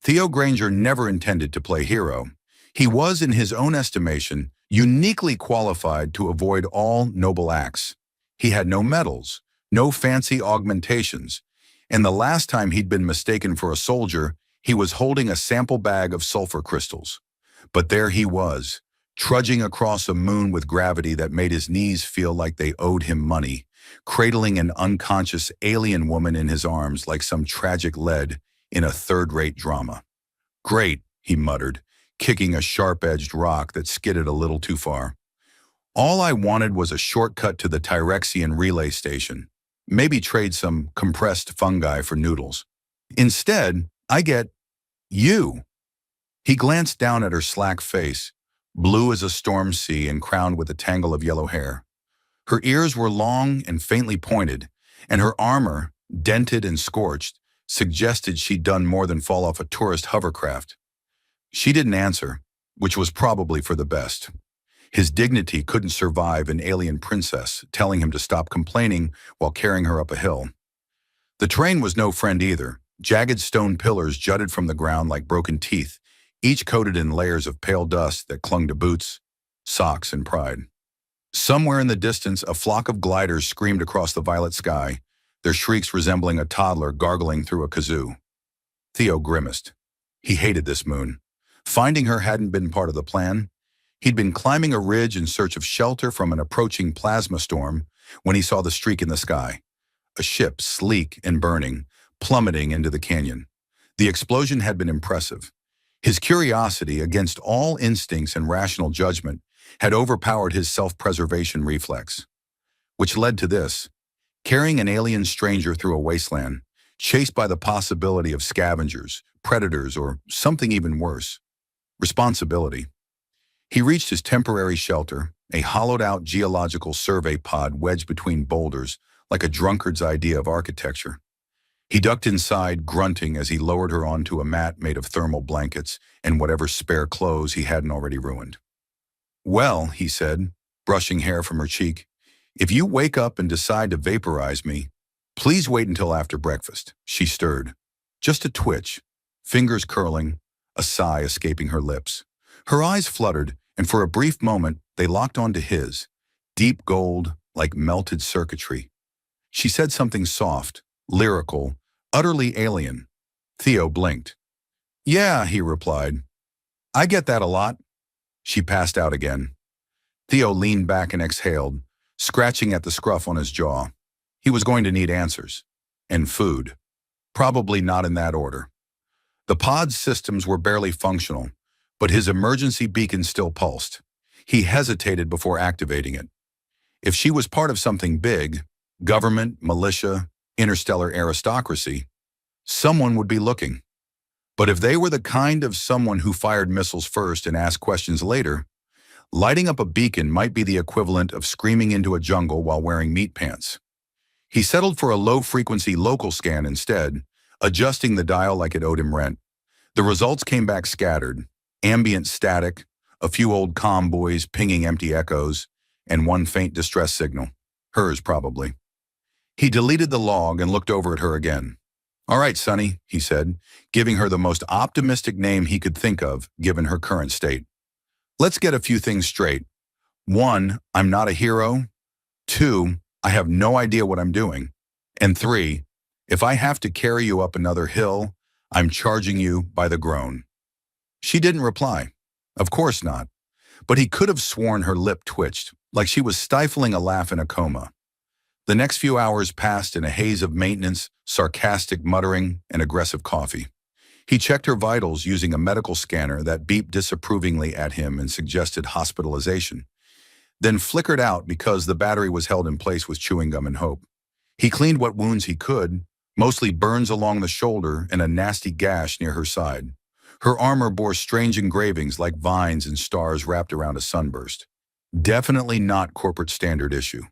Theo Granger never intended to play hero. He was, in his own estimation, uniquely qualified to avoid all noble acts. He had no medals, no fancy augmentations, and the last time he'd been mistaken for a soldier, he was holding a sample bag of sulfur crystals. But there he was, trudging across a moon with gravity that made his knees feel like they owed him money, cradling an unconscious alien woman in his arms like some tragic lead in a third-rate drama. "Great," he muttered, kicking a sharp-edged rock that skidded a little too far. "All I wanted was a shortcut to the Tyrexian relay station. Maybe trade some compressed fungi for noodles. Instead, I get you." He glanced down at her slack face, blue as a storm sea and crowned with a tangle of yellow hair. Her ears were long and faintly pointed, and her armor, dented and scorched, suggested she'd done more than fall off a tourist hovercraft. She didn't answer, which was probably for the best. His dignity couldn't survive an alien princess telling him to stop complaining while carrying her up a hill. The train was no friend either. Jagged stone pillars jutted from the ground like broken teeth, each coated in layers of pale dust that clung to boots, socks, and pride. Somewhere in the distance, a flock of gliders screamed across the violet sky, their shrieks resembling a toddler gargling through a kazoo. Theo grimaced. He hated this moon. Finding her hadn't been part of the plan. He'd been climbing a ridge in search of shelter from an approaching plasma storm when he saw the streak in the sky. A ship, sleek and burning, plummeting into the canyon. The explosion had been impressive. His curiosity, against all instincts and rational judgment, had overpowered his self-preservation reflex. Which led to this: carrying an alien stranger through a wasteland, chased by the possibility of scavengers, predators, or something even worse. Responsibility. He reached his temporary shelter, a hollowed-out geological survey pod wedged between boulders, like a drunkard's idea of architecture. He ducked inside, grunting as he lowered her onto a mat made of thermal blankets and whatever spare clothes he hadn't already ruined. "Well," he said, brushing hair from her cheek, "if you wake up and decide to vaporize me, please wait until after breakfast." She stirred. Just a twitch, fingers curling, a sigh escaping her lips. Her eyes fluttered, and for a brief moment they locked onto his, deep gold, like melted circuitry. She said something soft, lyrical, utterly alien. Theo blinked. "Yeah," he replied. "I get that a lot." She passed out again. Theo leaned back and exhaled, scratching at the scruff on his jaw. He was going to need answers. And food. Probably not in that order. The pod's systems were barely functional, but his emergency beacon still pulsed. He hesitated before activating it. If she was part of something big, government, militia, interstellar aristocracy, someone would be looking. But if they were the kind of someone who fired missiles first and asked questions later, lighting up a beacon might be the equivalent of screaming into a jungle while wearing meat pants. He settled for a low-frequency local scan instead, adjusting the dial like it owed him rent. The results came back scattered, ambient static, a few old comm buoys pinging empty echoes, and one faint distress signal. Hers, probably. He deleted the log and looked over at her again. "All right, Sonny," he said, giving her the most optimistic name he could think of, given her current state. "Let's get a few things straight. 1, I'm not a hero. 2, I have no idea what I'm doing. And 3, if I have to carry you up another hill, I'm charging you by the groan." She didn't reply. Of course not. But he could have sworn her lip twitched, like she was stifling a laugh in a coma. The next few hours passed in a haze of maintenance, sarcastic muttering, and aggressive coffee. He checked her vitals using a medical scanner that beeped disapprovingly at him and suggested hospitalization, then flickered out because the battery was held in place with chewing gum and hope. He cleaned what wounds he could, mostly burns along the shoulder and a nasty gash near her side. Her armor bore strange engravings like vines and stars wrapped around a sunburst. Definitely not corporate standard issue.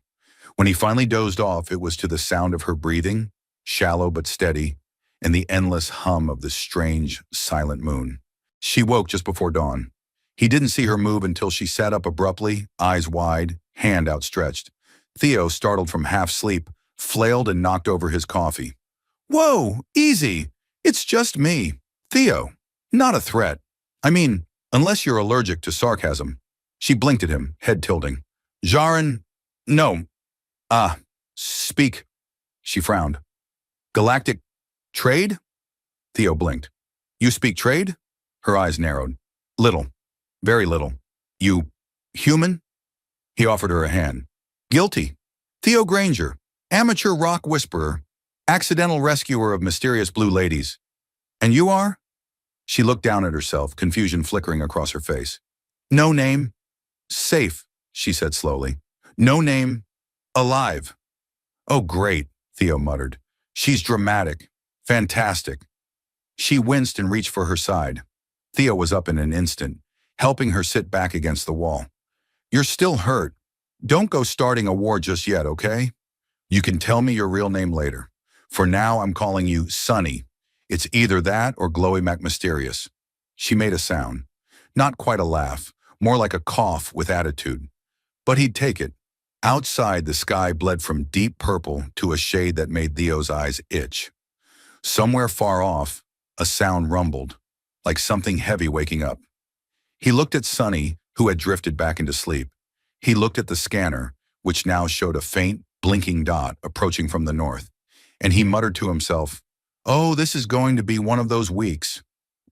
When he finally dozed off, it was to the sound of her breathing, shallow but steady, and the endless hum of the strange, silent moon. She woke just before dawn. He didn't see her move until she sat up abruptly, eyes wide, hand outstretched. Theo, startled from half-sleep, flailed and knocked over his coffee. "Whoa, easy! It's just me, Theo." Not a threat. I mean, unless you're allergic to sarcasm. She blinked at him, head tilting. Jaren, no. Ah, speak. She frowned. Galactic trade? Theo blinked. You speak trade? Her eyes narrowed. Little. Very little. You human? He offered her a hand. Guilty. Theo Granger, amateur rock whisperer, accidental rescuer of mysterious blue ladies. And you are? She looked down at herself, confusion flickering across her face. No name. Safe, she said slowly. No name. Alive. Oh, great, Theo muttered. She's dramatic. Fantastic. She winced and reached for her side. Theo was up in an instant, helping her sit back against the wall. You're still hurt. Don't go starting a war just yet, okay? You can tell me your real name later. For now, I'm calling you Sunny. It's either that or Glowy McMysterious. She made a sound. Not quite a laugh, more like a cough with attitude. But he'd take it. Outside, the sky bled from deep purple to a shade that made Theo's eyes itch. Somewhere far off, a sound rumbled, like something heavy waking up. He looked at Sunny, who had drifted back into sleep. He looked at the scanner, which now showed a faint, blinking dot approaching from the north, and he muttered to himself, "Oh, this is going to be one of those weeks."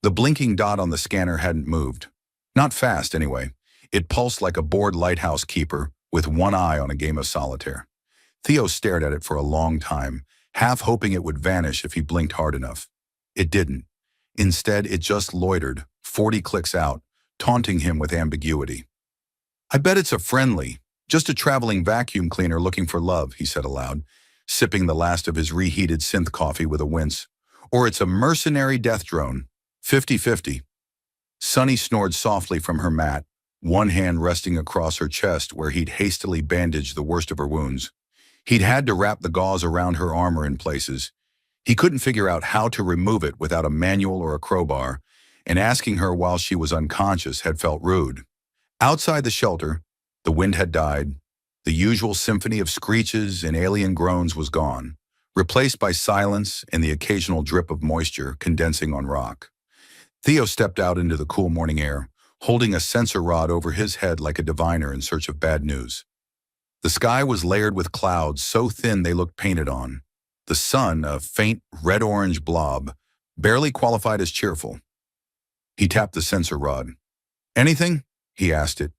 The blinking dot on the scanner hadn't moved. Not fast, anyway. It pulsed like a bored lighthouse keeper with one eye on a game of solitaire. Theo stared at it for a long time, half hoping it would vanish if he blinked hard enough. It didn't. Instead, it just loitered, 40 clicks out, taunting him with ambiguity. I bet it's a friendly, just a traveling vacuum cleaner looking for love, he said aloud, sipping the last of his reheated synth coffee with a wince. Or it's a mercenary death drone. 50-50. Sunny snored softly from her mat, one hand resting across her chest where he'd hastily bandaged the worst of her wounds. He'd had to wrap the gauze around her armor in places. He couldn't figure out how to remove it without a manual or a crowbar, and asking her while she was unconscious had felt rude. Outside the shelter, the wind had died. The usual symphony of screeches and alien groans was gone, replaced by silence and the occasional drip of moisture condensing on rock. Theo stepped out into the cool morning air, holding a sensor rod over his head like a diviner in search of bad news. The sky was layered with clouds so thin they looked painted on. The sun, a faint red-orange blob, barely qualified as cheerful. He tapped the sensor rod. Anything? He asked it.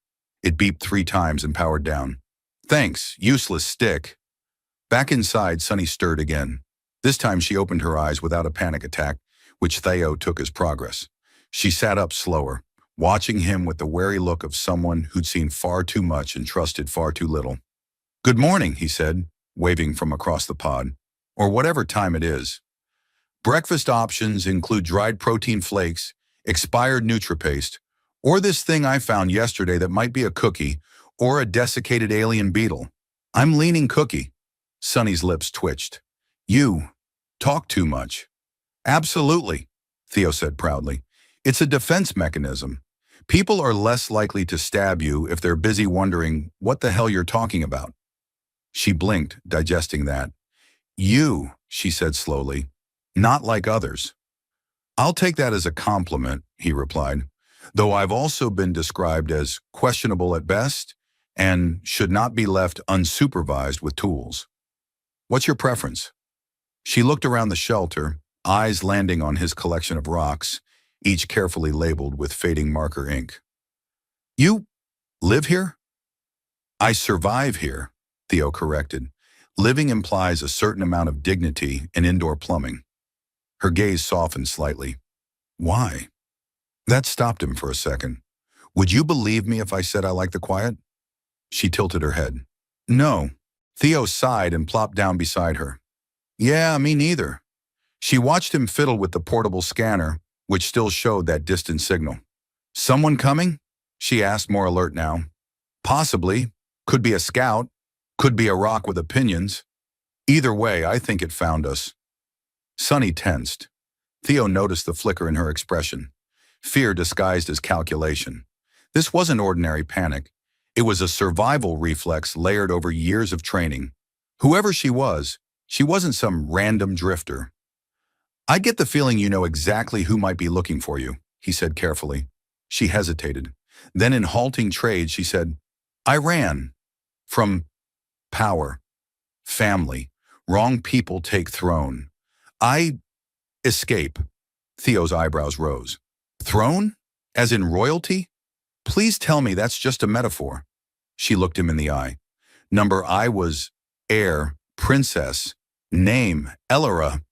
It beeped 3 times and powered down. Thanks, useless stick. Back inside, Sunny stirred again. This time she opened her eyes without a panic attack, which Theo took as progress. She sat up slower, watching him with the wary look of someone who'd seen far too much and trusted far too little. Good morning, he said, waving from across the pod, or whatever time it is. Breakfast options include dried protein flakes, expired NutriPaste, or this thing I found yesterday that might be a cookie, or a desiccated alien beetle. I'm leaning cookie. Sunny's lips twitched. You talk too much. Absolutely, Theo said proudly. It's a defense mechanism. People are less likely to stab you if they're busy wondering what the hell you're talking about. She blinked, digesting that. You, she said slowly, not like others. I'll take that as a compliment, he replied, though I've also been described as questionable at best and should not be left unsupervised with tools. What's your preference? She looked around the shelter, eyes landing on his collection of rocks, each carefully labeled with fading marker ink. You live here? I survive here, Theo corrected. Living implies a certain amount of dignity and indoor plumbing. Her gaze softened slightly. Why? That stopped him for a second. Would you believe me if I said I like the quiet? She tilted her head. No. Theo sighed and plopped down beside her. Yeah, me neither. She watched him fiddle with the portable scanner, which still showed that distant signal. Someone coming? She asked, more alert now. Possibly. Could be a scout. Could be a rock with opinions. Either way, I think it found us. Sunny tensed. Theo noticed the flicker in her expression. Fear disguised as calculation. This wasn't ordinary panic. It was a survival reflex layered over years of training. Whoever she wasn't some random drifter. I get the feeling you know exactly who might be looking for you. he said carefully. She hesitated. Then in halting trade, she said, I ran from power, family, wrong people take throne. I escape. Theo's eyebrows rose. Throne? As in royalty? Please tell me that's just a metaphor. She looked him in the eye. Number I was heir, princess, name, Elora.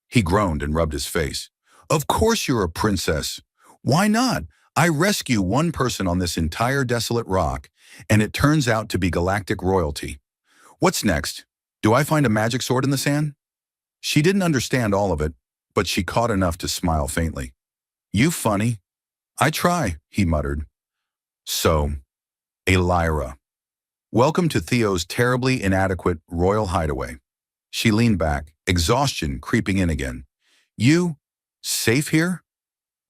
He groaned and rubbed his face. Of course you're a princess. Why not? I rescue one person on this entire desolate rock, and it turns out to be galactic royalty. What's next? Do I find a magic sword in the sand? She didn't understand all of it, but she caught enough to smile faintly. You funny. I try, he muttered. So, Elira. Welcome to Theo's terribly inadequate royal hideaway. She leaned back, exhaustion creeping in again. You, safe here?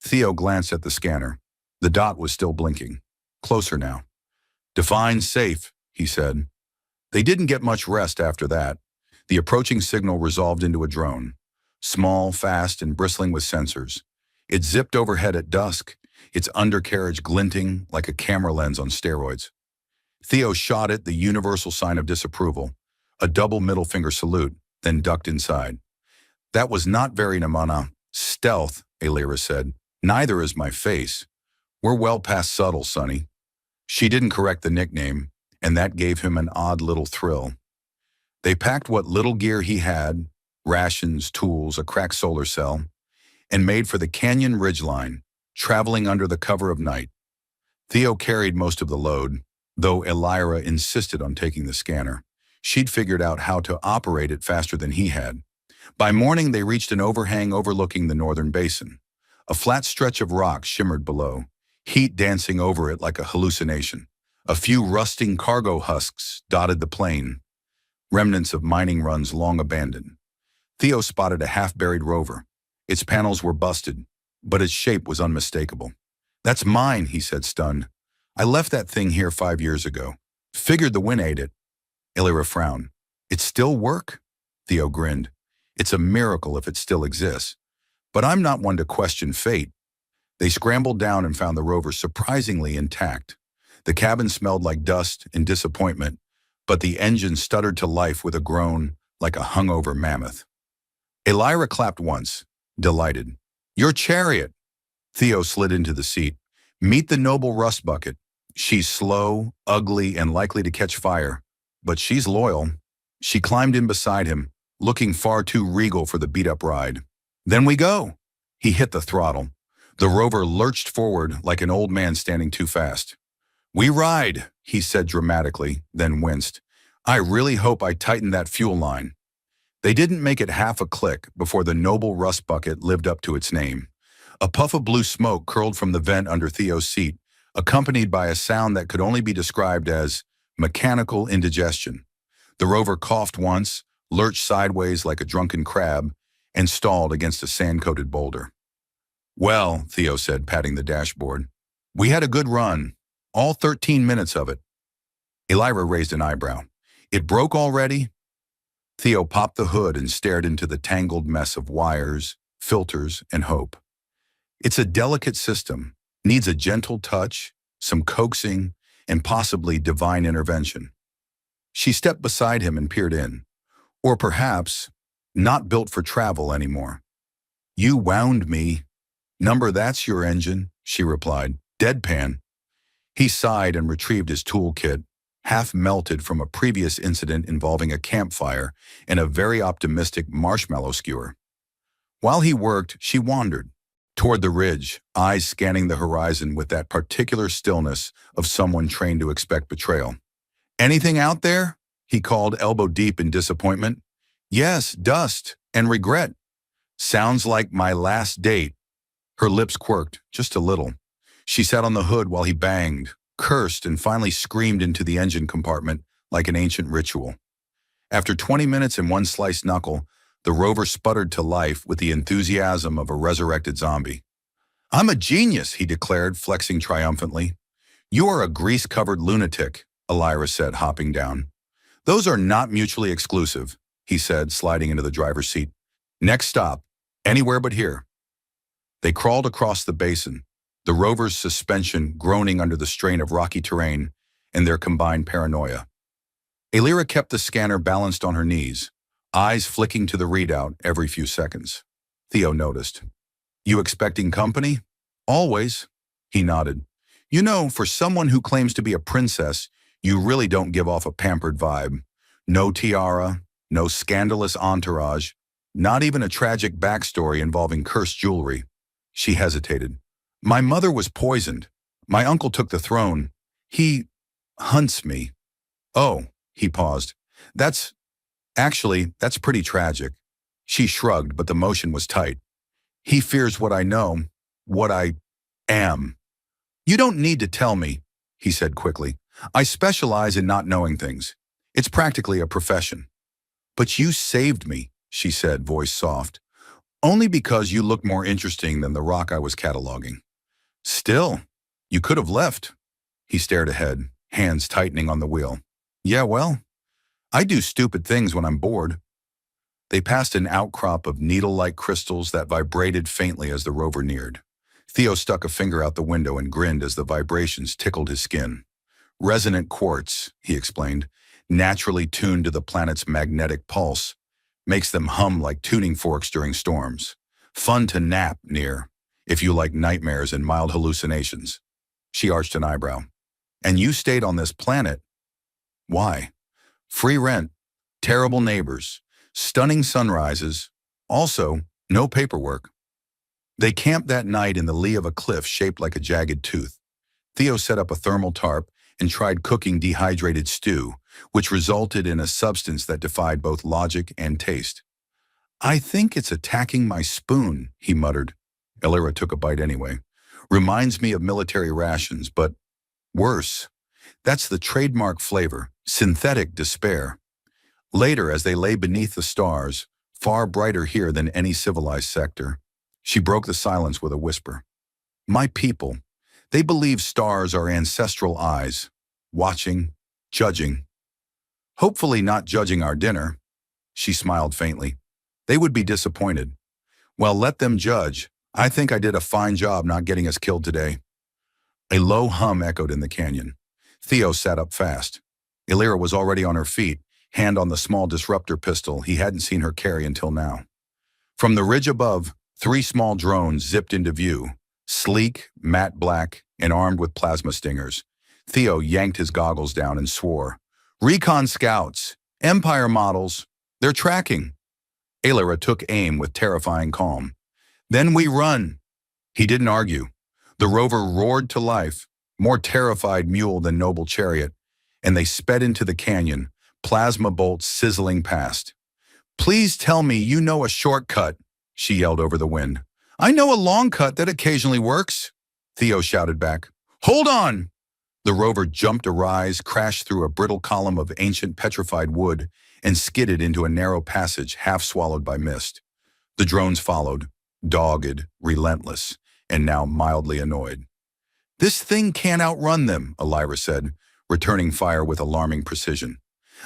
Theo glanced at the scanner. The dot was still blinking. Closer now. Define safe, he said. They didn't get much rest after that. The approaching signal resolved into a drone. Small, fast, and bristling with sensors. It zipped overhead at dusk, its undercarriage glinting like a camera lens on steroids. Theo shot it the universal sign of disapproval, a double middle finger salute, then ducked inside. That was not very Namana. Stealth, Elira said. Neither is my face. We're well past subtle, Sonny. She didn't correct the nickname, and that gave him an odd little thrill. They packed what little gear he had, rations, tools, a cracked solar cell, and made for the canyon ridgeline, traveling under the cover of night. Theo carried most of the load, though Elira insisted on taking the scanner. She'd figured out how to operate it faster than he had. By morning, they reached an overhang overlooking the northern basin. A flat stretch of rock shimmered below, heat dancing over it like a hallucination. A few rusting cargo husks dotted the plain, remnants of mining runs long abandoned. Theo spotted a half-buried rover. Its panels were busted, but its shape was unmistakable. That's mine, he said, stunned. I left that thing here 5 years ago. Figured the wind ate it. Elira frowned. It still work? Theo grinned. It's a miracle if it still exists. But I'm not one to question fate. They scrambled down and found the rover surprisingly intact. The cabin smelled like dust and disappointment, but the engine stuttered to life with a groan like a hungover mammoth. Elira clapped once, delighted. Your chariot! Theo slid into the seat. Meet the noble rust bucket. She's slow, ugly, and likely to catch fire, but she's loyal. She climbed in beside him, looking far too regal for the beat-up ride. Then we go. He hit the throttle. The rover lurched forward like an old man standing too fast. We ride, he said dramatically, then winced. I really hope I tightened that fuel line. They didn't make it half a click before the noble rust bucket lived up to its name. A puff of blue smoke curled from the vent under Theo's seat, accompanied by a sound that could only be described as mechanical indigestion. The rover coughed once, lurched sideways like a drunken crab, and stalled against a sand-coated boulder. Well, Theo said, patting the dashboard, we had a good run, all 13 minutes of it. Elira raised an eyebrow. It broke already? Theo popped the hood and stared into the tangled mess of wires, filters, and hope. It's a delicate system, needs a gentle touch, some coaxing, and possibly divine intervention. She stepped beside him and peered in. Or perhaps, not built for travel anymore. You wound me. Number that's your engine, she replied, deadpan. He sighed and retrieved his toolkit, half melted from a previous incident involving a campfire and a very optimistic marshmallow skewer. While he worked, she wandered toward the ridge, eyes scanning the horizon with that particular stillness of someone trained to expect betrayal. Anything out there? He called, elbow deep in disappointment. Yes, dust and regret. Sounds like my last date. Her lips quirked, just a little. She sat on the hood while he banged, cursed, and finally screamed into the engine compartment like an ancient ritual. After 20 minutes and one sliced knuckle, the rover sputtered to life with the enthusiasm of a resurrected zombie. I'm a genius, he declared, flexing triumphantly. You are a grease-covered lunatic, Elira said, hopping down. Those are not mutually exclusive, he said, sliding into the driver's seat. Next stop, anywhere but here. They crawled across the basin, the rover's suspension groaning under the strain of rocky terrain and their combined paranoia. Alira kept the scanner balanced on her knees, eyes flicking to the readout every few seconds. Theo noticed. "You expecting company?" "Always," he nodded. "You know, for someone who claims to be a princess, you really don't give off a pampered vibe. No tiara, no scandalous entourage, not even a tragic backstory involving cursed jewelry." She hesitated. "My mother was poisoned. My uncle took the throne. He hunts me." "Oh," he paused. That's pretty tragic." She shrugged, but the motion was tight. "He fears what I know, what I am." "You don't need to tell me," he said quickly. "I specialize in not knowing things. It's practically a profession." "But you saved me," she said, voice soft. "Only because you looked more interesting than the rock I was cataloging." "Still, you could have left." He stared ahead, hands tightening on the wheel. "Yeah, well, I do stupid things when I'm bored." They passed an outcrop of needle-like crystals that vibrated faintly as the rover neared. Theo stuck a finger out the window and grinned as the vibrations tickled his skin. "Resonant quartz," he explained, "naturally tuned to the planet's magnetic pulse, makes them hum like tuning forks during storms. Fun to nap near, if you like nightmares and mild hallucinations." She arched an eyebrow. "And you stayed on this planet? Why?" "Free rent, terrible neighbors, stunning sunrises, also no paperwork." They camped that night in the lee of a cliff shaped like a jagged tooth. Theo set up a thermal tarp and tried cooking dehydrated stew, which resulted in a substance that defied both logic and taste. "I think it's attacking my spoon," he muttered. Alira took a bite anyway. "Reminds me of military rations, but worse. That's the trademark flavor, synthetic despair." Later, as they lay beneath the stars, far brighter here than any civilized sector, she broke the silence with a whisper. "My people, they believe stars are ancestral eyes, watching, judging. Hopefully not judging our dinner." She smiled faintly. "They would be disappointed." "Well, let them judge. I think I did a fine job not getting us killed today." A low hum echoed in the canyon. Theo sat up fast. Alira was already on her feet, hand on the small disruptor pistol he hadn't seen her carry until now. From the ridge above, 3 small drones zipped into view, sleek, matte black, and armed with plasma stingers. Theo yanked his goggles down and swore. "Recon scouts, Empire models, they're tracking." Alira took aim with terrifying calm. "Then we run." He didn't argue. The rover roared to life, more terrified mule than noble chariot, and they sped into the canyon, plasma bolts sizzling past. "Please tell me you know a shortcut," she yelled over the wind. "I know a long cut that occasionally works," Theo shouted back. "Hold on!" The rover jumped a rise, crashed through a brittle column of ancient petrified wood, and skidded into a narrow passage half swallowed by mist. The drones followed, dogged, relentless, and now mildly annoyed. "This thing can't outrun them," Alira said, returning fire with alarming precision.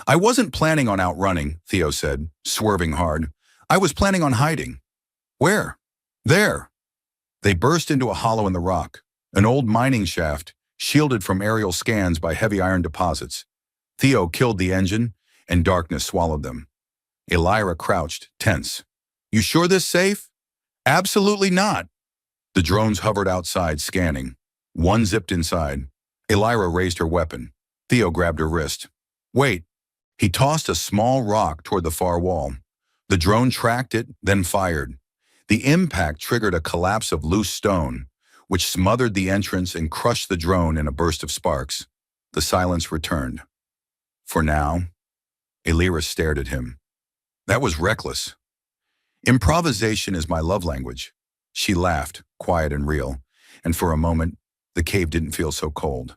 "I wasn't planning on outrunning," Theo said, swerving hard. "I was planning on hiding." "Where?" "There." They burst into a hollow in the rock, an old mining shaft, shielded from aerial scans by heavy iron deposits. Theo killed the engine, and darkness swallowed them. Alira crouched, tense. "You sure this safe?" "Absolutely not." The drones hovered outside, scanning. One zipped inside. Alira raised her weapon. Theo grabbed her wrist. "Wait." He tossed a small rock toward the far wall. The drone tracked it, then fired. The impact triggered a collapse of loose stone, which smothered the entrance and crushed the drone in a burst of sparks. The silence returned. "For now." Alira stared at him. "That was reckless." "Improvisation is my love language." She laughed, quiet and real, and for a moment, the cave didn't feel so cold.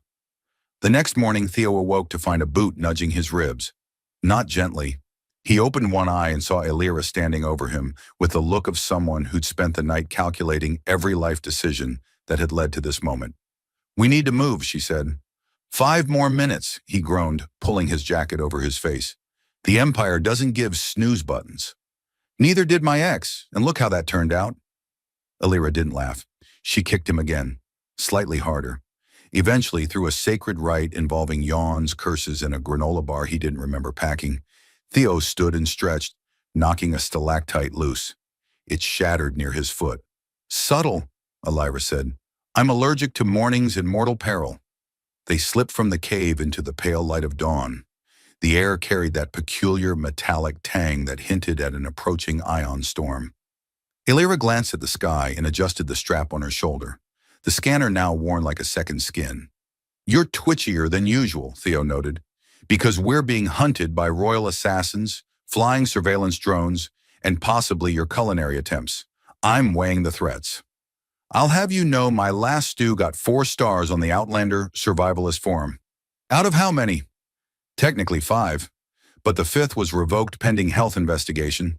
The next morning, Theo awoke to find a boot nudging his ribs. Not gently. He opened one eye and saw Alira standing over him with the look of someone who'd spent the night calculating every life decision that had led to this moment. "We need to move," she said. "5 more minutes," he groaned, pulling his jacket over his face. "The Empire doesn't give snooze buttons." "Neither did my ex, and look how that turned out." Alira didn't laugh. She kicked him again, slightly harder. Eventually, through a sacred rite involving yawns, curses, and a granola bar he didn't remember packing, Theo stood and stretched, knocking a stalactite loose. It shattered near his foot. "Subtle," Alira said. "I'm allergic to mornings in mortal peril." They slipped from the cave into the pale light of dawn. The air carried that peculiar metallic tang that hinted at an approaching ion storm. Alira glanced at the sky and adjusted the strap on her shoulder, the scanner now worn like a second skin. "You're twitchier than usual," Theo noted, "because we're being hunted by royal assassins, flying surveillance drones, and possibly your culinary attempts. I'm weighing the threats. I'll have you know my last stew got 4 stars on the Outlander Survivalist Forum. Out of how many? Technically 5, but the 5th was revoked pending health investigation."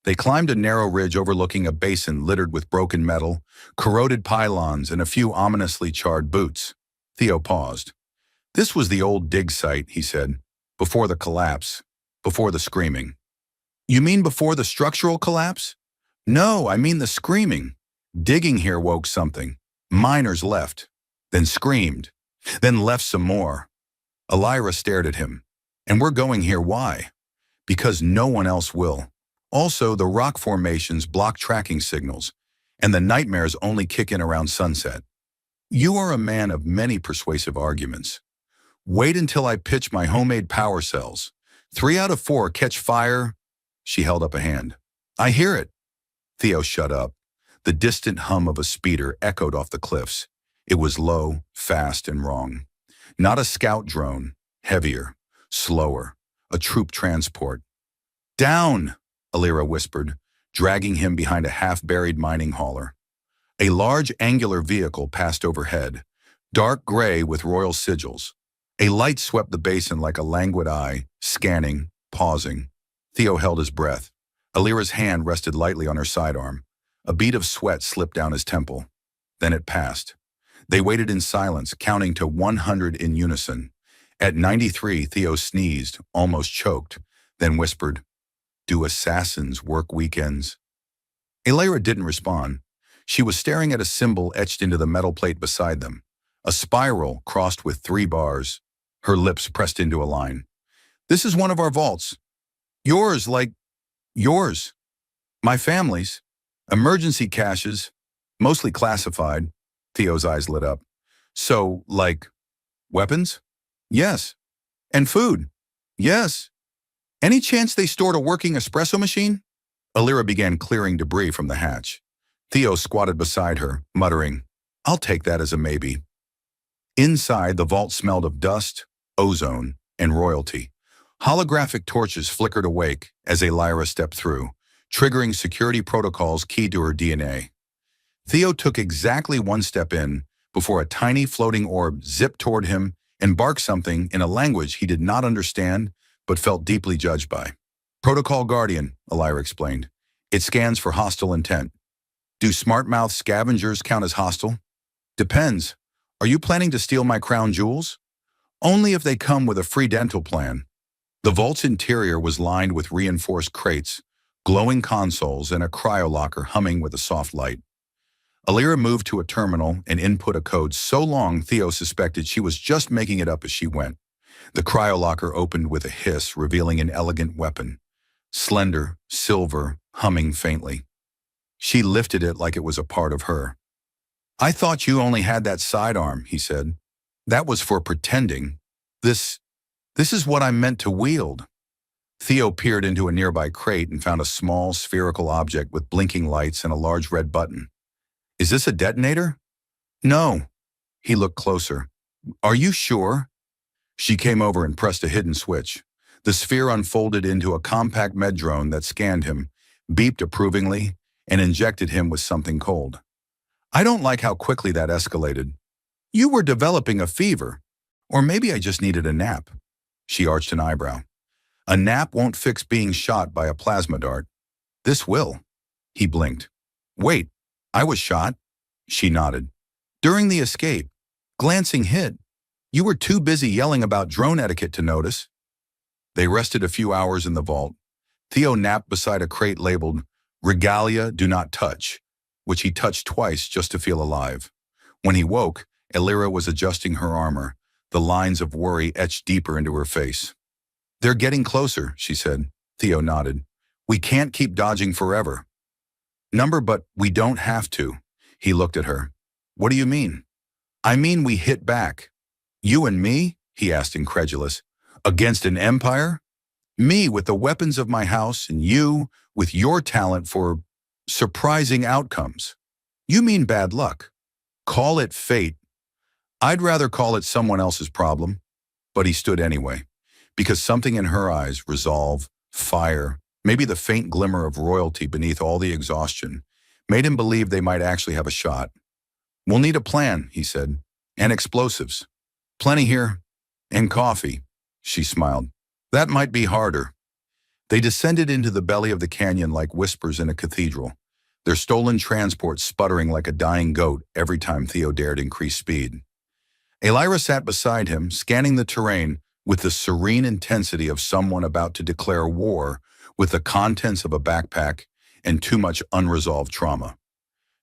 They climbed a narrow ridge overlooking a basin littered with broken metal, corroded pylons, and a few ominously charred boots. Theo paused. "This was the old dig site," he said, "before the collapse, before the screaming." "You mean before the structural collapse?" "No, I mean the screaming. Digging here woke something. Miners left, then screamed, then left some more." Alira stared at him. "And we're going here why? Because no one else will. Also, the rock formations block tracking signals, and the nightmares only kick in around sunset. You are a man of many persuasive arguments. Wait until I pitch my homemade power cells. 3 out of 4 catch fire." She held up a hand. "I hear it." Theo shut up. The distant hum of a speeder echoed off the cliffs. It was low, fast, and wrong. Not a scout drone, heavier, slower, a troop transport. "Down!" Alira whispered, dragging him behind a half-buried mining hauler. A large angular vehicle passed overhead, dark gray with royal sigils. A light swept the basin like a languid eye, scanning, pausing. Theo held his breath. Alira's hand rested lightly on her sidearm. A bead of sweat slipped down his temple. Then it passed. They waited in silence, counting to 100 in unison. At 93, Theo sneezed, almost choked, then whispered, "Do assassins work weekends?" Alira didn't respond. She was staring at a symbol etched into the metal plate beside them, a spiral crossed with 3 bars. Her lips pressed into a line. "This is one of our vaults. Yours, like yours. My family's. Emergency caches, mostly classified." Theo's eyes lit up. "So, like, weapons?" "Yes." "And food?" "Yes." "Any chance they stored a working espresso machine?" Alira began clearing debris from the hatch. Theo squatted beside her, muttering, "I'll take that as a maybe." Inside, the vault smelled of dust, ozone, and royalty. Holographic torches flickered awake as Alira stepped through, triggering security protocols key to her DNA. Theo took exactly 1 step in before a tiny floating orb zipped toward him and barked something in a language he did not understand but felt deeply judged by. "Protocol Guardian," Alira explained. "It scans for hostile intent." "Do smart-mouth scavengers count as hostile?" "Depends. Are you planning to steal my crown jewels?" "Only if they come with a free dental plan." The vault's interior was lined with reinforced crates, glowing consoles, and a cryolocker humming with a soft light. Alira moved to a terminal and input a code so long Theo suspected she was just making it up as she went. The cryolocker opened with a hiss, revealing an elegant weapon. Slender, silver, humming faintly. She lifted it like it was a part of her. "I thought you only had that sidearm," he said. "That was for pretending. This is what I'm meant to wield." Theo peered into a nearby crate and found a small, spherical object with blinking lights and a large red button. "Is this a detonator?" "No." He looked closer. "Are you sure?" She came over and pressed a hidden switch. The sphere unfolded into a compact med drone that scanned him, beeped approvingly, and injected him with something cold. "I don't like how quickly that escalated. You were developing a fever. Or maybe I just needed a nap." She arched an eyebrow. "A nap won't fix being shot by a plasma dart." "This will." He blinked. "Wait, I was shot?" She nodded. "During the escape. Glancing hit. You were too busy yelling about drone etiquette to notice." They rested a few hours in the vault. Theo napped beside a crate labeled, "Regalia do not touch," which he touched twice just to feel alive. When he woke, Elira was adjusting her armor, the lines of worry etched deeper into her face. "They're getting closer," she said. Theo nodded. "We can't keep dodging forever." But we don't have to." He looked at her. "What do you mean?" "I mean we hit back." "You and me?" he asked, incredulous. "Against an empire?" "Me with the weapons of my house, and you with your talent for surprising outcomes." "You mean bad luck." "Call it fate." "I'd rather call it someone else's problem." But he stood anyway, because something in her eyes, resolve, fire, maybe the faint glimmer of royalty beneath all the exhaustion, made him believe they might actually have a shot. "We'll need a plan," he said, "and explosives. Plenty here. And coffee." She smiled. "That might be harder." They descended into the belly of the canyon like whispers in a cathedral, their stolen transport sputtering like a dying goat every time Theo dared increase speed. Elira sat beside him, scanning the terrain with the serene intensity of someone about to declare war with the contents of a backpack and too much unresolved trauma.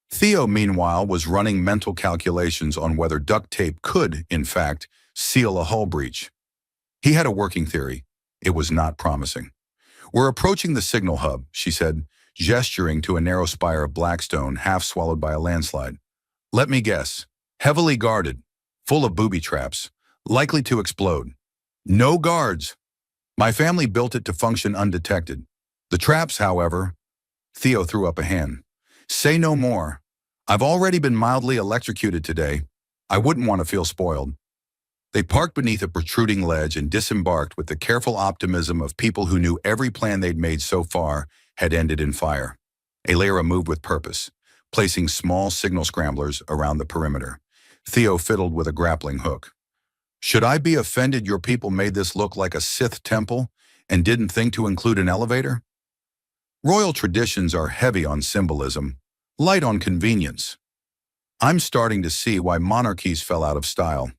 Theo, meanwhile, was running mental calculations on whether duct tape could, in fact, seal a hull breach. He had a working theory. It was not promising. "We're approaching the signal hub," she said, gesturing to a narrow spire of blackstone half swallowed by a landslide. "Let me guess. Heavily guarded, full of booby traps, likely to explode. No guards. My family built it to function undetected. The traps, however..." Theo threw up a hand. "Say no more. I've already been mildly electrocuted today. I wouldn't want to feel spoiled." They parked beneath a protruding ledge and disembarked with the careful optimism of people who knew every plan they'd made so far had ended in fire. Elira moved with purpose, placing small signal scramblers around the perimeter. Theo fiddled with a grappling hook. "Should I be offended your people made this look like a Sith temple and didn't think to include an elevator? Royal traditions are heavy on symbolism, light on convenience. I'm starting to see why monarchies fell out of style."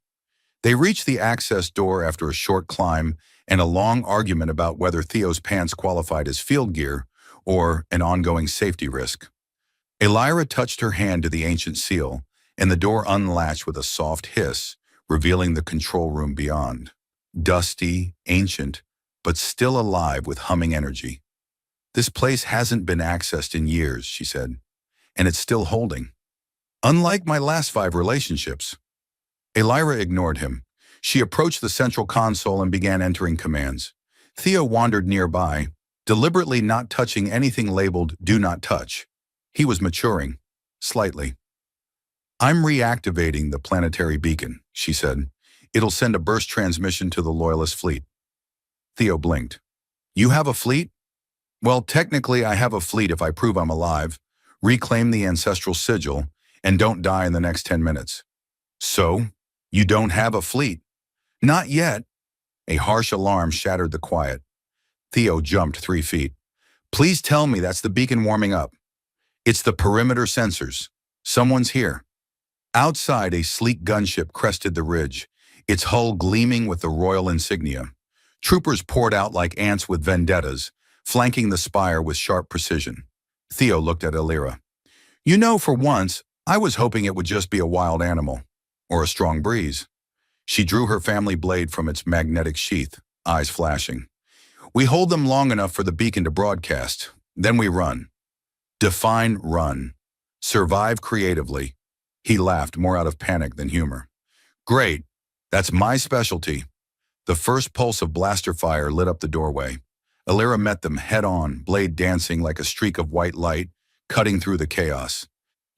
They reached the access door after a short climb and a long argument about whether Theo's pants qualified as field gear or an ongoing safety risk. Elira touched her hand to the ancient seal, and the door unlatched with a soft hiss, revealing the control room beyond. Dusty, ancient, but still alive with humming energy. "This place hasn't been accessed in years," she said, "and it's still holding. Unlike my last 5 relationships." Elira ignored him. She approached the central console and began entering commands. Theo wandered nearby, deliberately not touching anything labeled "Do Not Touch." He was maturing, slightly. "I'm reactivating the planetary beacon," she said. "It'll send a burst transmission to the Loyalist fleet." Theo blinked. "You have a fleet?" "Well, technically I have a fleet if I prove I'm alive, reclaim the ancestral sigil, and don't die in the next 10 minutes. "So? You don't have a fleet?" "Not yet." A harsh alarm shattered the quiet. Theo jumped 3 feet. "Please tell me that's the beacon warming up." "It's the perimeter sensors. Someone's here." Outside, a sleek gunship crested the ridge, its hull gleaming with the royal insignia. Troopers poured out like ants with vendettas, flanking the spire with sharp precision. Theo looked at Elira. "You know, for once, I was hoping it would just be a wild animal. Or a strong breeze." She drew her family blade from its magnetic sheath, eyes flashing. "We hold them long enough for the beacon to broadcast. Then we run." "Define run." "Survive creatively." He laughed, more out of panic than humor. "Great. That's my specialty." The first pulse of blaster fire lit up the doorway. Elira met them head-on, blade dancing like a streak of white light, cutting through the chaos.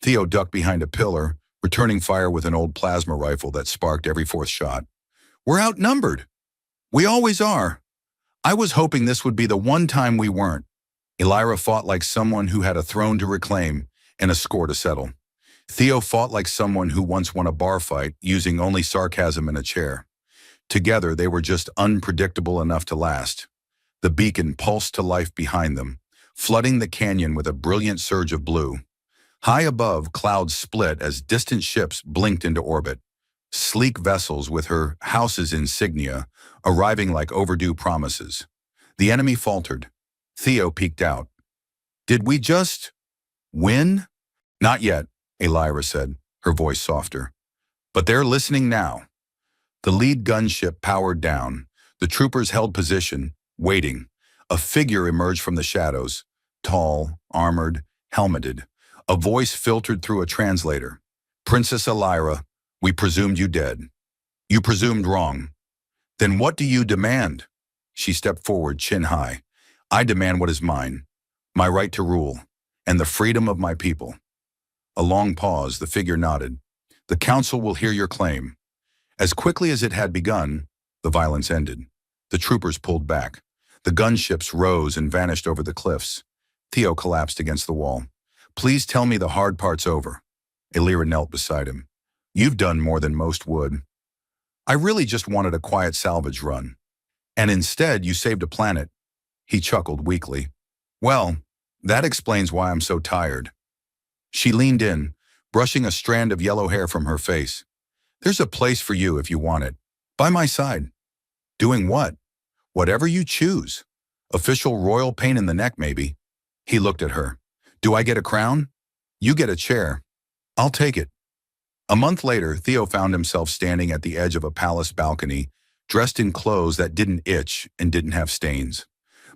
Theo ducked behind a pillar, returning fire with an old plasma rifle that sparked every 4th shot. "We're outnumbered." "We always are." "I was hoping this would be the one time we weren't." Elira fought like someone who had a throne to reclaim and a score to settle. Theo fought like someone who once won a bar fight using only sarcasm in a chair. Together, they were just unpredictable enough to last. The beacon pulsed to life behind them, flooding the canyon with a brilliant surge of blue. High above, clouds split as distant ships blinked into orbit. Sleek vessels with her house's insignia arriving like overdue promises. The enemy faltered. Theo peeked out. "Did we just win?" Not yet, Elira said, her voice softer. But they're listening now. The lead gunship powered down. The troopers held position, waiting. A figure emerged from the shadows, tall, armored, helmeted. A voice filtered through a translator. Princess Elira, we presumed you dead. You presumed wrong. Then what do you demand? She stepped forward, chin high. I demand what is mine, my right to rule, and the freedom of my people. A long pause, the figure nodded. The council will hear your claim. As quickly as it had begun, the violence ended. The troopers pulled back. The gunships rose and vanished over the cliffs. Theo collapsed against the wall. Please tell me the hard part's over. Elira knelt beside him. You've done more than most would. I really just wanted a quiet salvage run. And instead, you saved a planet. He chuckled weakly. Well, that explains why I'm so tired. She leaned in, brushing a strand of yellow hair from her face. There's a place for you if you want it. By my side. Doing what? Whatever you choose. Official royal pain in the neck, maybe. He looked at her. Do I get a crown? You get a chair. I'll take it. A month later, Theo found himself standing at the edge of a palace balcony, dressed in clothes that didn't itch and didn't have stains.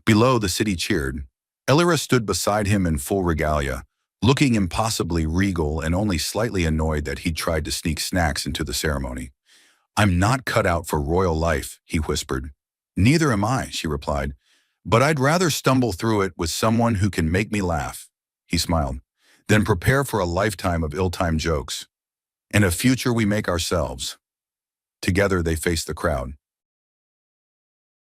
Below, the city cheered. Elira stood beside him in full regalia, looking impossibly regal and only slightly annoyed that he'd tried to sneak snacks into the ceremony. I'm not cut out for royal life, he whispered. Neither am I, she replied, but I'd rather stumble through it with someone who can make me laugh, he smiled, than prepare for a lifetime of ill-timed jokes. And a future we make ourselves. Together they faced the crowd.